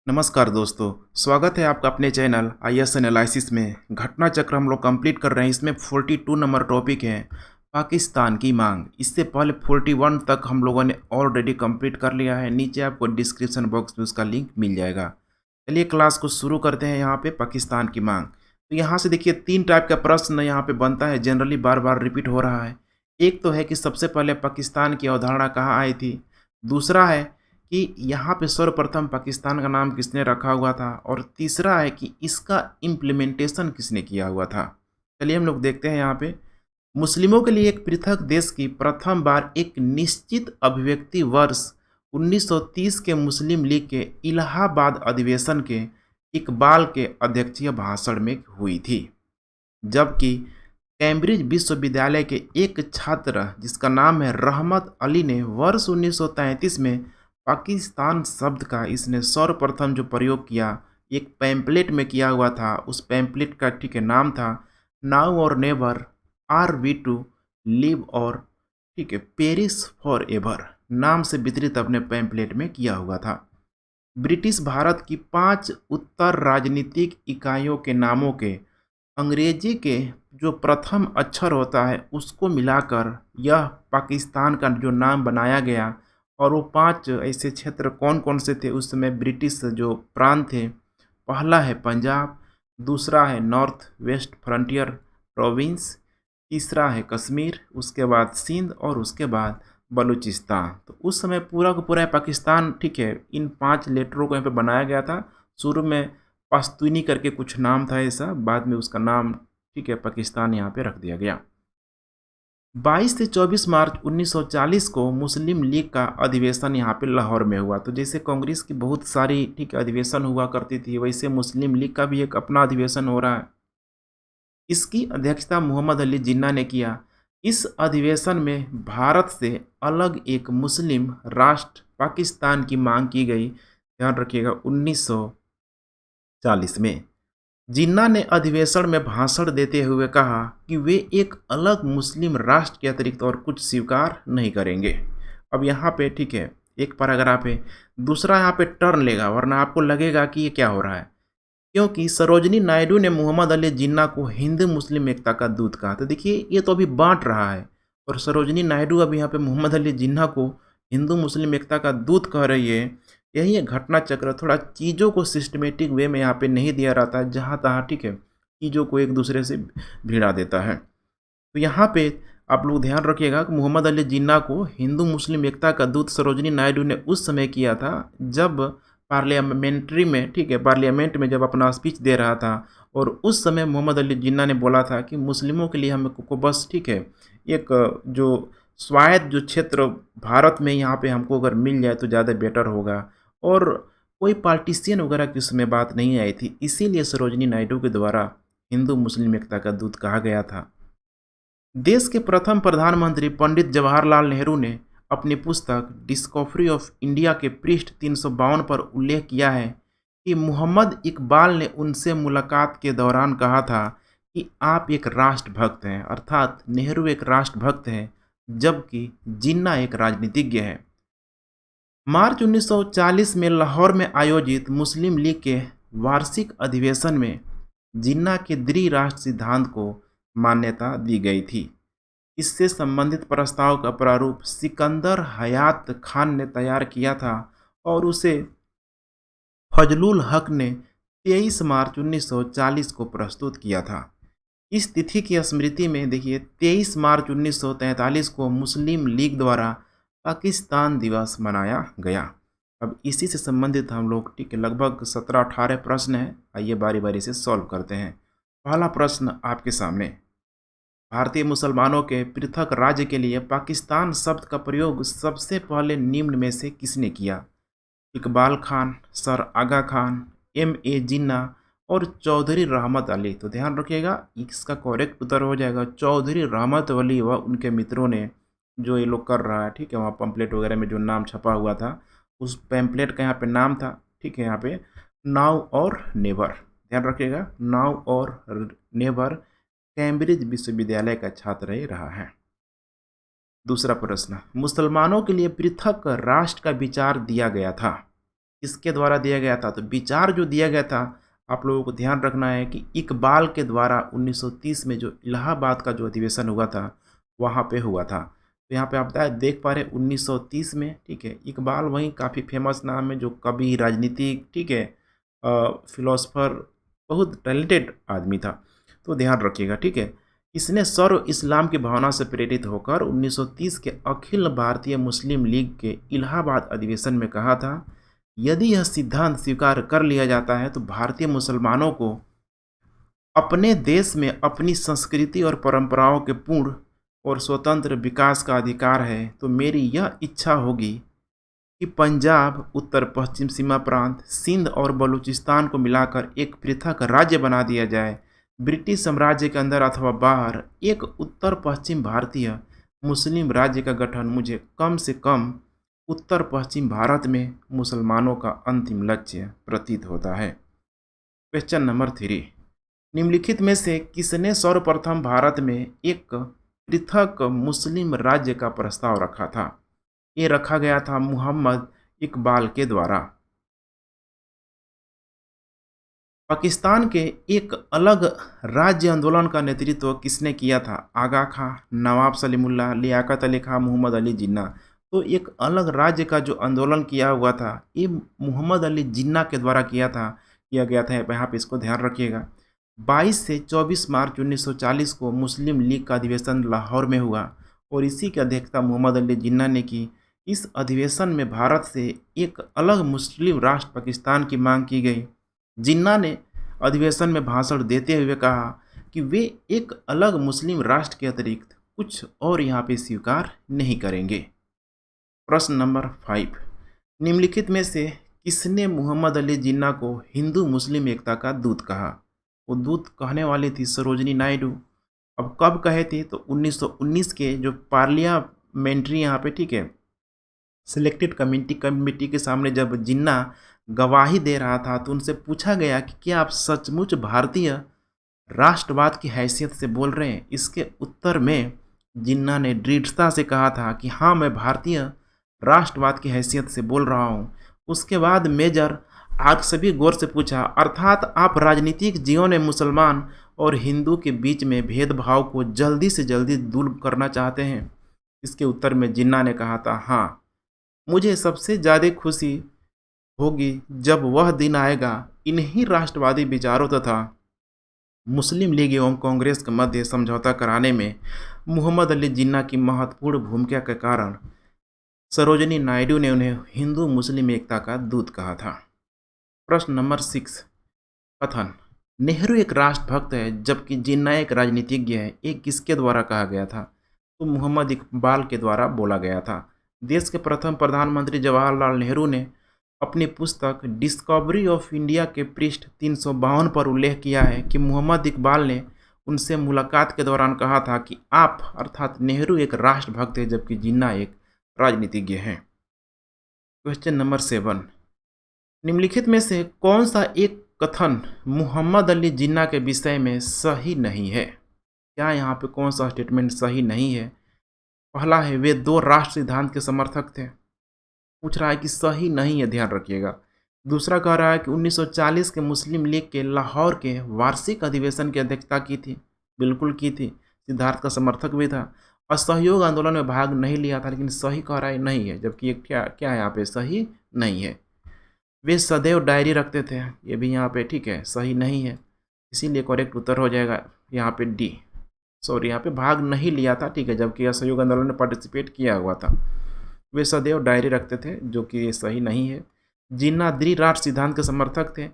नमस्कार दोस्तों, स्वागत है आपका अपने चैनल आईएएस एनालिसिस में। घटना चक्र हम लोग कंप्लीट कर रहे हैं। इसमें 42 नंबर टॉपिक है पाकिस्तान की मांग। इससे पहले 41 तक हम लोगों ने ऑलरेडी कंप्लीट कर लिया है। नीचे आपको डिस्क्रिप्शन बॉक्स में उसका लिंक मिल जाएगा। चलिए क्लास को शुरू करते हैं। यहाँ पे पाकिस्तान की मांग, तो यहाँ से देखिए 3 टाइप का प्रश्न यहाँ पे बनता है, जनरली बार बार रिपीट हो रहा है। एक तो है कि सबसे पहले पाकिस्तान की अवधारणा कहाँ आई थी। दूसरा है कि यहाँ पे सर्वप्रथम पाकिस्तान का नाम किसने रखा हुआ था, और तीसरा है कि इसका इम्प्लीमेंटेशन किसने किया हुआ था। चलिए हम लोग देखते हैं। यहाँ पे मुस्लिमों के लिए एक पृथक देश की प्रथम बार एक निश्चित अभिव्यक्ति वर्ष 1930 के मुस्लिम लीग के इलाहाबाद अधिवेशन के इकबाल के अध्यक्षीय भाषण में हुई थी, जबकि कैम्ब्रिज विश्वविद्यालय के एक छात्र जिसका नाम है रहमत अली ने वर्ष 1933 में पाकिस्तान शब्द का इसने सर्वप्रथम जो प्रयोग किया, एक पैम्पलेट में किया हुआ था। उस पैम्पलेट का नाम था now or never, are we to live or perish forever एवर नाम से वितरित अपने पैम्पलेट में किया हुआ था। ब्रिटिश भारत की 5 उत्तर राजनीतिक इकाइयों के नामों के अंग्रेजी के जो प्रथम अक्षर होता है उसको मिलाकर यह पाकिस्तान का जो नाम बनाया गया। और वो 5 ऐसे क्षेत्र कौन कौन से थे उस समय ब्रिटिश जो प्रांत थे। पहला है पंजाब, दूसरा है नॉर्थ वेस्ट फ्रंटियर प्रोविंस, तीसरा है कश्मीर, उसके बाद सिंध और उसके बाद बलूचिस्तान। तो उस समय पूरा का पूरा पाकिस्तान इन 5 लेटरों को यहाँ पे बनाया गया था। शुरू में पश्तूनी करके कुछ नाम था ऐसा, बाद में उसका नाम पाकिस्तान यहाँ पे रख दिया गया। 22 से 24 मार्च 1940 को मुस्लिम लीग का अधिवेशन यहाँ पे लाहौर में हुआ। तो जैसे कांग्रेस की बहुत सारी अधिवेशन हुआ करती थी, वैसे मुस्लिम लीग का भी एक अपना अधिवेशन हो रहा है। इसकी अध्यक्षता मोहम्मद अली जिन्ना ने किया। इस अधिवेशन में भारत से अलग एक मुस्लिम राष्ट्र पाकिस्तान की मांग की गई। ध्यान रखिएगा 1940 में जिन्ना ने अधिवेशन में भाषण देते हुए कहा कि वे एक अलग मुस्लिम राष्ट्र के अतिरिक्त और कुछ स्वीकार नहीं करेंगे। अब यहाँ पे एक पैराग्राफ है, दूसरा यहाँ पे टर्न लेगा, वरना आपको लगेगा कि ये क्या हो रहा है, क्योंकि सरोजनी नायडू ने मोहम्मद अली जिन्ना को हिंदू मुस्लिम एकता का दूत कहा। तो देखिए ये तो अभी बांट रहा है, और सरोजनी नायडू अभी यहाँ पे मोहम्मद अली जिन्ना को हिंदू मुस्लिम एकता का दूत कह रही है। यही है घटना चक्र। थोड़ा चीज़ों को सिस्टमेटिक वे में यहाँ पे नहीं दिया रहता है, जहाँ तहाँ चीज़ों को एक दूसरे से भिड़ा देता है। तो यहाँ पे आप लोग ध्यान रखिएगा कि मोहम्मद अली जिन्ना को हिंदू मुस्लिम एकता का दूत सरोजनी नायडू ने उस समय किया था जब पार्लियामेंट्री में पार्लियामेंट में जब अपना स्पीच दे रहा था। और उस समय मोहम्मद अली जिन्ना ने बोला था कि मुस्लिमों के लिए हमको बस एक जो स्वायत्त जो क्षेत्र भारत में यहाँ पे हमको अगर मिल जाए तो ज़्यादा बेटर होगा, और कोई पार्टीशियन वगैरह की उसमें बात नहीं आई थी। इसीलिए सरोजनी नायडू के द्वारा हिंदू मुस्लिम एकता का दूत कहा गया था। देश के प्रथम प्रधानमंत्री पंडित जवाहरलाल नेहरू ने अपनी पुस्तक डिस्कवरी ऑफ इंडिया के पृष्ठ 352 पर उल्लेख किया है कि मोहम्मद इकबाल ने उनसे मुलाकात के दौरान कहा था कि आप एक राष्ट्रभक्त हैं, अर्थात नेहरू एक राष्ट्रभक्त हैं, जबकि जिन्ना एक राजनीतिज्ञ है। मार्च 1940 में लाहौर में आयोजित मुस्लिम लीग के वार्षिक अधिवेशन में जिन्ना के द्विराष्ट्र सिद्धांत को मान्यता दी गई थी। इससे संबंधित प्रस्ताव का प्रारूप सिकंदर हयात खान ने तैयार किया था और उसे फजलुल हक ने 23 मार्च 1940 को प्रस्तुत किया था। इस तिथि की स्मृति में देखिए 23 मार्च 1943 को मुस्लिम लीग द्वारा पाकिस्तान दिवस मनाया गया। अब इसी से संबंधित हम लोग लगभग 17-18 प्रश्न हैं। आइए बारी बारी से सॉल्व करते हैं। पहला प्रश्न आपके सामने, भारतीय मुसलमानों के पृथक राज्य के लिए पाकिस्तान शब्द का प्रयोग सबसे पहले निम्न में से किसने किया? इकबाल खान, सर आगा खान, M.A. जिन्ना और चौधरी रहमत अली। तो ध्यान रखिएगा इसका करेक्ट उत्तर हो जाएगा चौधरी रहमत अली व उनके मित्रों ने जो ये लोग कर रहा है। वहाँ पंपलेट वगैरह में जो नाम छपा हुआ था उस पैम्पलेट का यहाँ पे नाम था यहाँ पे नाउ और नेवर। ध्यान रखिएगा नाउ और नेवर कैम्ब्रिज विश्वविद्यालय का छात्र ही रहा है। दूसरा प्रश्न, मुसलमानों के लिए पृथक राष्ट्र का विचार दिया गया था। किसके द्वारा दिया गया था? तो विचार जो दिया गया था, आप लोगों को ध्यान रखना है कि इकबाल के द्वारा 1930 में जो इलाहाबाद का जो अधिवेशन हुआ था, वहाँ पे हुआ था। तो यहाँ पे आप देख पा रहे हैं 1930 में, ठीक है, इकबाल वहीं काफ़ी फेमस नाम है, जो कवि, राजनीतिक, ठीक है, फिलोसोफर, बहुत टैलेंटेड आदमी था। तो ध्यान रखिएगा, ठीक है। इसने सर्व इस्लाम की भावना से प्रेरित होकर 1930 के अखिल भारतीय मुस्लिम लीग के इलाहाबाद अधिवेशन में कहा था, यदि यह सिद्धांत स्वीकार कर लिया जाता है तो भारतीय मुसलमानों को अपने देश में अपनी संस्कृति और परंपराओं के पूर्ण और स्वतंत्र विकास का अधिकार है। तो मेरी यह इच्छा होगी कि पंजाब, उत्तर पश्चिम सीमा प्रांत, सिंध और बलूचिस्तान को मिलाकर एक पृथक राज्य बना दिया जाए। ब्रिटिश साम्राज्य के अंदर अथवा बाहर एक उत्तर पश्चिम भारतीय मुस्लिम राज्य का गठन मुझे कम से कम उत्तर पश्चिम भारत में मुसलमानों का अंतिम लक्ष्य प्रतीत होता है। क्वेश्चन नंबर 3, निम्नलिखित में से किसने सर्वप्रथम भारत में एक पृथक मुस्लिम राज्य का प्रस्ताव रखा था? ये रखा गया था मोहम्मद इकबाल के द्वारा। पाकिस्तान के एक अलग राज्य आंदोलन का नेतृत्व किसने किया था? आगा खां, नवाब सलीमुल्लाह, लियाकत अली खां, मोहम्मद अली जिन्ना। तो एक अलग राज्य का जो आंदोलन किया हुआ था, ये मोहम्मद अली जिन्ना के द्वारा किया गया था। यहाँ पे इसको ध्यान रखिएगा। 22 से 24 मार्च 1940 को मुस्लिम लीग का अधिवेशन लाहौर में हुआ और इसी की अध्यक्षता मोहम्मद अली जिन्ना ने की। इस अधिवेशन में भारत से एक अलग मुस्लिम राष्ट्र पाकिस्तान की मांग की गई। जिन्ना ने अधिवेशन में भाषण देते हुए कहा कि वे एक अलग मुस्लिम राष्ट्र के अतिरिक्त कुछ और यहाँ पे स्वीकार नहीं करेंगे। प्रश्न नंबर 5, निम्नलिखित में से किसने मोहम्मद अली जिन्ना को हिंदू मुस्लिम एकता का दूत कहा? वो दूत कहने वाली थी सरोजनी नायडू। अब कब कहे थे? तो 1919 के जो पार्लियामेंट्री यहाँ पे, ठीक है, सिलेक्टेड कमेटी के सामने जब जिन्ना गवाही दे रहा था तो उनसे पूछा गया कि क्या आप सचमुच भारतीय राष्ट्रवाद की हैसियत से बोल रहे हैं? इसके उत्तर में जिन्ना ने दृढ़ता से कहा था कि हाँ, मैं भारतीय राष्ट्रवाद की हैसियत से बोल रहा हूँ। उसके बाद मेजर आज सभी गौर से पूछा, अर्थात आप राजनीतिक जीवन में मुसलमान और हिंदू के बीच में भेदभाव को जल्दी से जल्दी दूर करना चाहते हैं? इसके उत्तर में जिन्ना ने कहा था, हाँ, मुझे सबसे ज़्यादा खुशी होगी जब वह दिन आएगा इन्हीं राष्ट्रवादी विचारों तथा मुस्लिम लीग एवं कांग्रेस के मध्य समझौता कराने में मोहम्मद अली जिन्ना की महत्वपूर्ण भूमिका के कारण सरोजनी नायडू ने उन्हें हिंदू मुस्लिम एकता का दूत कहा था। प्रश्न नंबर 6, कथन नेहरू एक राष्ट्रभक्त है जबकि जिन्ना एक राजनीतिज्ञ है, एक किसके द्वारा कहा गया था? तो मोहम्मद इकबाल के द्वारा बोला गया था। देश के प्रथम प्रधानमंत्री जवाहरलाल नेहरू ने अपनी पुस्तक डिस्कवरी ऑफ इंडिया के पृष्ठ 352 पर उल्लेख किया है कि मोहम्मद इकबाल ने उनसे मुलाकात के दौरान कहा था कि आप अर्थात नेहरू एक राष्ट्रभक्त है जबकि जिन्ना एक राजनीतिज्ञ हैं। क्वेश्चन नंबर 7, निम्नलिखित में से कौन सा एक कथन मोहम्मद अली जिन्ना के विषय में सही नहीं है? क्या यहाँ पे कौन सा स्टेटमेंट सही नहीं है? पहला है, वे दो राष्ट्र सिद्धांत के समर्थक थे। पूछ रहा है कि सही नहीं है, ध्यान रखिएगा। दूसरा कह रहा है कि 1940 के मुस्लिम लीग के लाहौर के वार्षिक अधिवेशन की अध्यक्षता की थी। बिल्कुल की थी, सिद्धार्थ का समर्थक भी था। असहयोग आंदोलन में भाग नहीं लिया था, लेकिन सही कह रहा है नहीं है, जबकि एक क्या है यहाँ पे सही नहीं है। वे सदैव डायरी रखते थे, ये भी यहाँ पे ठीक है सही नहीं है, इसीलिए करेक्ट उत्तर हो जाएगा यहाँ पे डी। सॉरी, यहाँ पे भाग नहीं लिया था, ठीक है, जबकि असहयोग आंदोलन में पार्टिसिपेट किया हुआ था। वे सदैव डायरी रखते थे, जो कि ये सही नहीं है। जिन्ना द्विराष्ट्र सिद्धांत के समर्थक थे।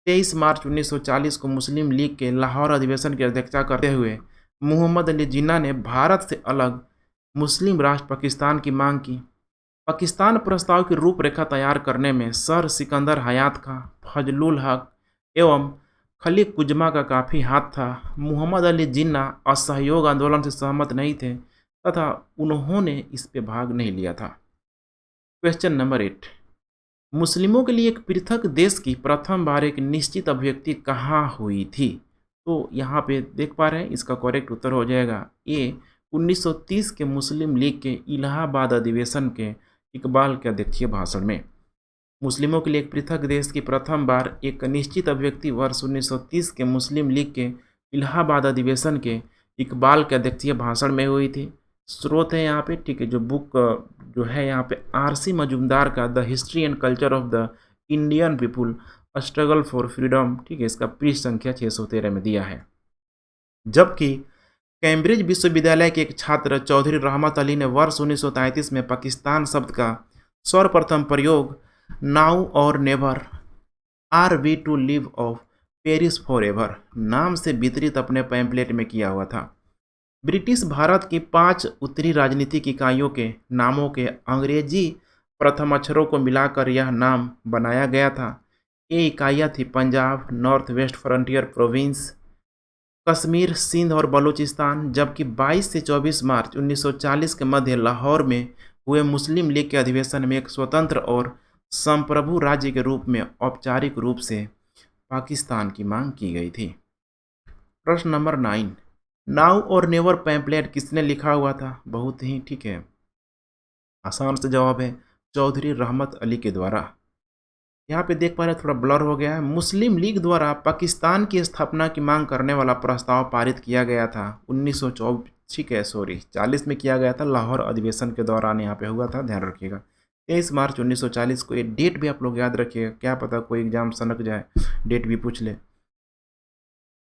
23 मार्च 1940 को मुस्लिम लीग के लाहौर अधिवेशन की अध्यक्षता करते हुए मोहम्मद अली जिन्ना ने भारत से अलग मुस्लिम राष्ट्र पाकिस्तान की मांग की। पाकिस्तान प्रस्ताव की रूपरेखा तैयार करने में सर सिकंदर हयात खां, फजलुल हक एवं खलीक कुजमा का काफ़ी हाथ था। मोहम्मद अली जिन्ना असहयोग आंदोलन से सहमत नहीं थे तथा उन्होंने इस पे भाग नहीं लिया था। क्वेश्चन नंबर 8, मुस्लिमों के लिए एक पृथक देश की प्रथम बार एक निश्चित अभिव्यक्ति कहाँ हुई थी? तो यहाँ पे देख पा रहे हैं, इसका करेक्ट उत्तर हो जाएगा ए। 1930 के मुस्लिम लीग के इलाहाबाद अधिवेशन के इकबाल के अध्यक्षीय भाषण में मुस्लिमों के लिए एक पृथक देश की प्रथम बार एक निश्चित अभिव्यक्ति वर्ष 1930 के मुस्लिम लीग के इलाहाबाद अधिवेशन के इकबाल के अध्यक्षीय भाषण में हुई थी। स्रोत है यहाँ पे, ठीक है, जो बुक जो है यहाँ पे आरसी मजूमदार का the history and culture of the Indian people struggle for freedom, ठीक है, इसका पृष्ठ संख्या 613 में दिया है। जबकि कैम्ब्रिज विश्वविद्यालय के एक छात्र चौधरी रहमत अली ने वर्ष 1933 में पाकिस्तान शब्द का सर्वप्रथम प्रयोग now or never are we to live of perish forever एवर नाम से वितरित अपने पैम्पलेट में किया हुआ था। ब्रिटिश भारत की 5 उत्तरी राजनीतिक इकाइयों के नामों के अंग्रेजी प्रथम अक्षरों को मिलाकर यह नाम बनाया गया था। ये इकाइयाँ थी Punjab, North West Frontier Province, Kashmir, Sindh और बलूचिस्तान। जबकि 22 से 24 मार्च 1940 के मध्य लाहौर में हुए मुस्लिम लीग के अधिवेशन में एक स्वतंत्र और संप्रभु राज्य के रूप में औपचारिक रूप से पाकिस्तान की मांग की गई थी। प्रश्न number 9, now or never pamphlet किसने लिखा हुआ था? बहुत ही, ठीक है, आसान से जवाब है चौधरी रहमत अली के द्वारा। यहाँ पे देख पा रहे थोड़ा ब्लर हो गया है। मुस्लिम लीग द्वारा पाकिस्तान की स्थापना की मांग करने वाला प्रस्ताव पारित किया गया था 1924, ठीक है, 40 में किया गया था। लाहौर अधिवेशन के दौरान यहाँ पे हुआ था, ध्यान रखिएगा। 23 मार्च 1940 को। ये डेट भी आप लोग याद रखिएगा, क्या पता कोई एग्जाम सनक जाए, डेट भी पूछ ले।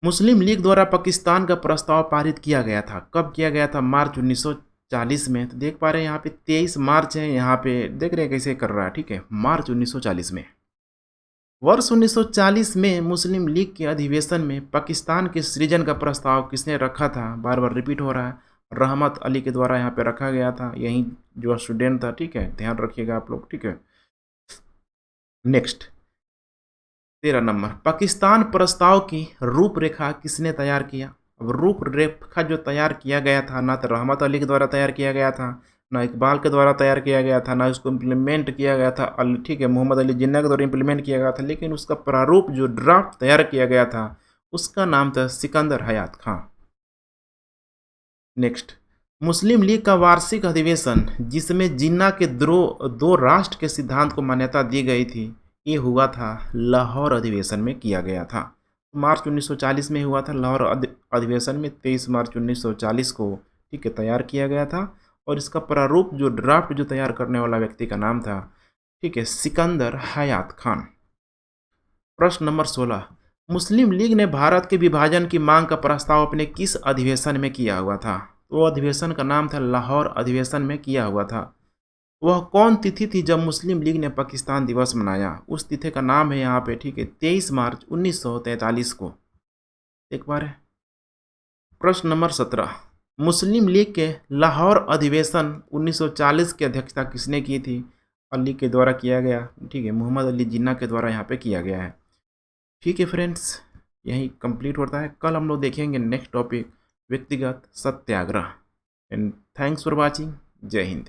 मुस्लिम लीग द्वारा पाकिस्तान का प्रस्ताव पारित किया गया था। कब किया गया था? मार्च 1940 में। तो देख पा रहे हैं यहाँ पे 23 मार्च है, यहाँ पे देख रहे हैं कैसे कर रहा है, ठीक है, मार्च 1940 में। वर्ष 1940 में मुस्लिम लीग के अधिवेशन में पाकिस्तान के सृजन का प्रस्ताव किसने रखा था? बार बार रिपीट हो रहा है, रहमत अली के द्वारा यहाँ पे रखा गया था। यही जो स्टूडेंट था, ठीक है, ध्यान रखिएगा आप लोग, ठीक है। नेक्स्ट 13 नंबर, पाकिस्तान प्रस्ताव की रूपरेखा किसने तैयार किया? अब रूपरेखा जो तैयार किया गया था, ना तो रहमत अली के द्वारा तैयार किया गया था, ना इकबाल के द्वारा तैयार किया गया था, ना उसको इम्प्लीमेंट किया गया था ठीक है, मोहम्मद अली जिन्ना के द्वारा इम्प्लीमेंट किया गया था, लेकिन उसका प्रारूप जो ड्राफ्ट तैयार किया गया था उसका नाम था सिकंदर हयात खां। नेक्स्ट, मुस्लिम लीग का वार्षिक अधिवेशन जिसमें जिन्ना के दो राष्ट्र के सिद्धांत को मान्यता दी गई थी, ये हुआ था लाहौर अधिवेशन में किया गया था। मार्च 1940 में हुआ था लाहौर अधिवेशन में, 23 मार्च 1940 को, ठीक है, तैयार किया गया था। और इसका प्रारूप जो ड्राफ्ट जो तैयार करने वाला व्यक्ति का नाम था, ठीक है, सिकंदर हयात खान। प्रश्न नंबर 16, मुस्लिम लीग ने भारत के विभाजन की मांग का प्रस्ताव अपने किस अधिवेशन में किया हुआ था? वो अधिवेशन का नाम था लाहौर अधिवेशन में किया हुआ था। वह कौन तिथि थी जब मुस्लिम लीग ने पाकिस्तान दिवस मनाया? उस तिथि का नाम है यहाँ पे, ठीक है, 23 मार्च 1943 को। एक बार है। प्रश्न नंबर 17, मुस्लिम लीग के लाहौर अधिवेशन 1940 की अध्यक्षता किसने की थी? अली के द्वारा किया गया, ठीक है, मोहम्मद अली जिन्ना के द्वारा यहाँ पे किया गया है। ठीक है फ्रेंड्स, यही कंप्लीट होता है। कल हम लोग देखेंगे नेक्स्ट टॉपिक, व्यक्तिगत सत्याग्रह। And thanks for watching. जय हिंद।